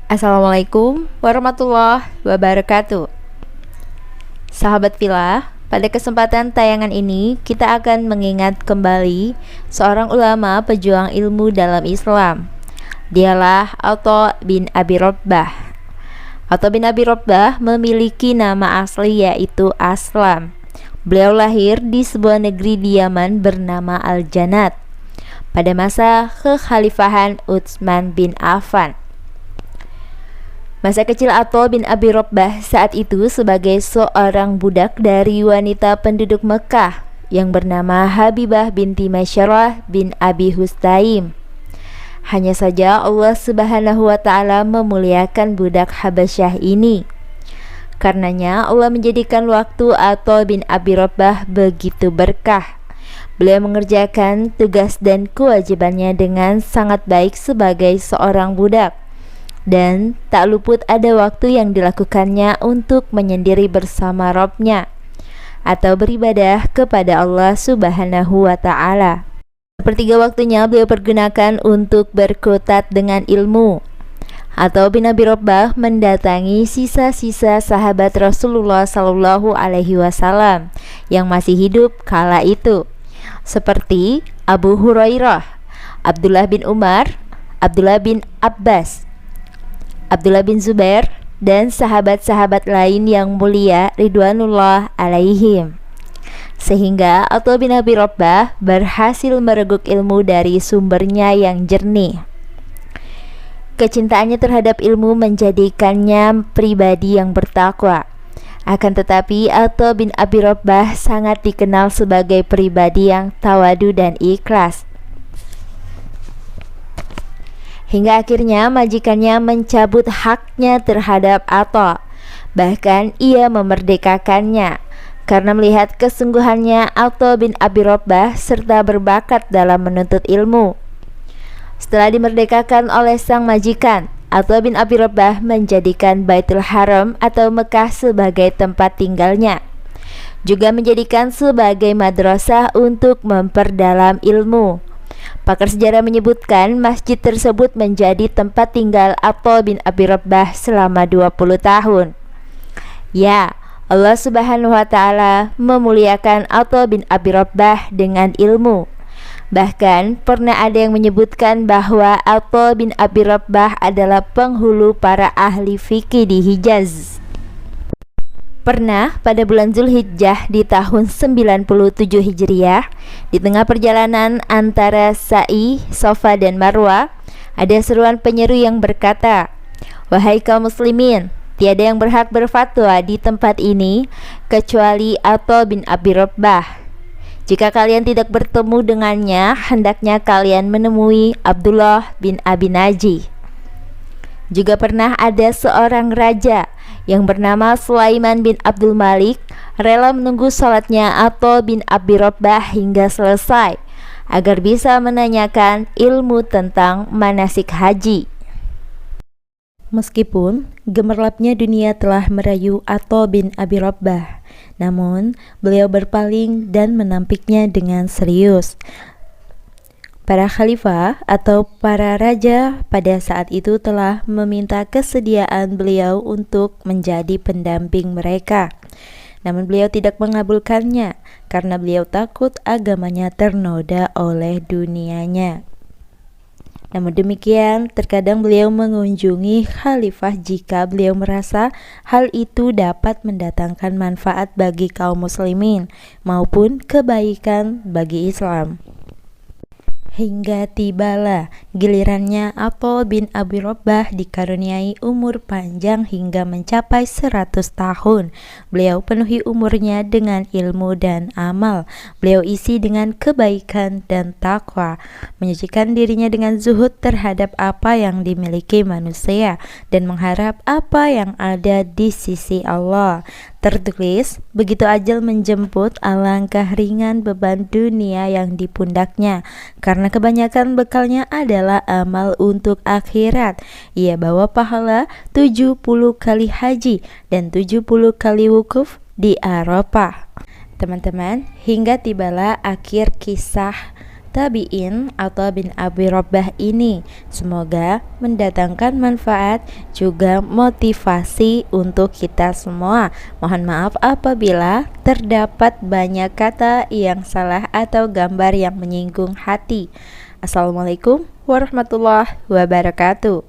Assalamualaikum warahmatullahi wabarakatuh. Sahabat Villa, pada kesempatan tayangan ini kita akan mengingat kembali seorang ulama pejuang ilmu dalam Islam. Dialah Atha bin Abi Rabbah. Atha bin Abi Rabbah memiliki nama asli yaitu Aslam. Beliau lahir di sebuah negeri di Yaman bernama Al-Janat pada masa kekhalifahan Utsman bin Affan. Masa kecil Atha bin Abi Rabbah saat itu sebagai seorang budak dari wanita penduduk Mekah yang bernama Habibah binti Masyarah bin Abi Hustaim. Hanya saja Allah Subhanahu wa taala memuliakan budak Habasyah ini. Karenanya Allah menjadikan waktu Atha bin Abi Rabbah begitu berkah. Beliau mengerjakan tugas dan kewajibannya dengan sangat baik sebagai seorang budak. Dan tak luput ada waktu yang dilakukannya untuk menyendiri bersama Rabb-Nya atau beribadah kepada Allah Subhanahu wa ta'ala. Sepertiga waktunya beliau pergunakan untuk berkutat dengan ilmu. Atha bin Abi Rabbah mendatangi sisa-sisa sahabat Rasulullah Sallallahu Alaihi Wasallam yang masih hidup kala itu, seperti Abu Hurairah, Abdullah bin Umar, Abdullah bin Abbas, Abdullah bin Zubair, dan sahabat-sahabat lain yang mulia ridwanullah alaihim. Sehingga Atha bin Abi Rabbah berhasil mereguk ilmu dari sumbernya yang jernih. Kecintaannya terhadap ilmu menjadikannya pribadi yang bertakwa. Akan tetapi Atha bin Abi Rabbah sangat dikenal sebagai pribadi yang tawadu dan ikhlas. Hingga akhirnya majikannya mencabut haknya terhadap Atha. Bahkan ia memerdekakannya karena melihat kesungguhannya Atha bin Abi Rabbah serta berbakat dalam menuntut ilmu. Setelah dimerdekakan oleh sang majikan, Atha bin Abi Rabbah menjadikan Baitul Haram atau Mekah sebagai tempat tinggalnya. Juga menjadikan sebagai madrasah untuk memperdalam ilmu. Pakar sejarah menyebutkan masjid tersebut menjadi tempat tinggal Atha bin Abi Rabbah selama 20 tahun. Ya, Allah Subhanahu wa taala memuliakan Atha bin Abi Rabbah dengan ilmu. Bahkan pernah ada yang menyebutkan bahwa Atha bin Abi Rabbah adalah penghulu para ahli fikih di Hijaz. Pernah pada bulan Zulhijjah di tahun 97 Hijriah, di tengah perjalanan antara Sa'i, Safa dan Marwah, ada seruan penyeru yang berkata, "Wahai kaum muslimin, tiada yang berhak berfatwa di tempat ini kecuali Atha bin Abi Rabbah. Jika kalian tidak bertemu dengannya, hendaknya kalian menemui Abdullah bin Abi Najih." Juga pernah ada seorang raja yang bernama Sulaiman bin Abdul Malik rela menunggu salatnya Atha bin Abi Rabbah hingga selesai agar bisa menanyakan ilmu tentang manasik haji. Meskipun gemerlapnya dunia telah merayu Atha bin Abi Rabbah, namun beliau berpaling dan menampiknya dengan serius. Para khalifah atau para raja pada saat itu telah meminta kesediaan beliau untuk menjadi pendamping mereka. Namun beliau tidak mengabulkannya karena beliau takut agamanya ternoda oleh dunianya. Namun demikian, terkadang beliau mengunjungi khalifah jika beliau merasa hal itu dapat mendatangkan manfaat bagi kaum muslimin maupun kebaikan bagi Islam. Hingga tibalah gilirannya Atha bin Abi Rabbah dikaruniai umur panjang hingga mencapai 100 tahun. Beliau penuhi umurnya dengan ilmu dan amal. Beliau isi dengan kebaikan dan takwa, menyucikan dirinya dengan zuhud terhadap apa yang dimiliki manusia dan mengharap apa yang ada di sisi Allah. Tertulis, begitu ajal menjemput, alangkah ringan beban dunia yang dipundaknya, karena kebanyakan bekalnya adalah amal untuk akhirat. Ia bawa pahala 70 kali haji dan 70 kali wukuf di Arafah. Teman-teman, hingga tibalah akhir kisah tabi'in atau bin Abi Robbah ini. Semoga mendatangkan manfaat juga motivasi untuk kita semua. Mohon maaf apabila terdapat banyak kata yang salah atau gambar yang menyinggung hati. Assalamualaikum warahmatullahi wabarakatuh.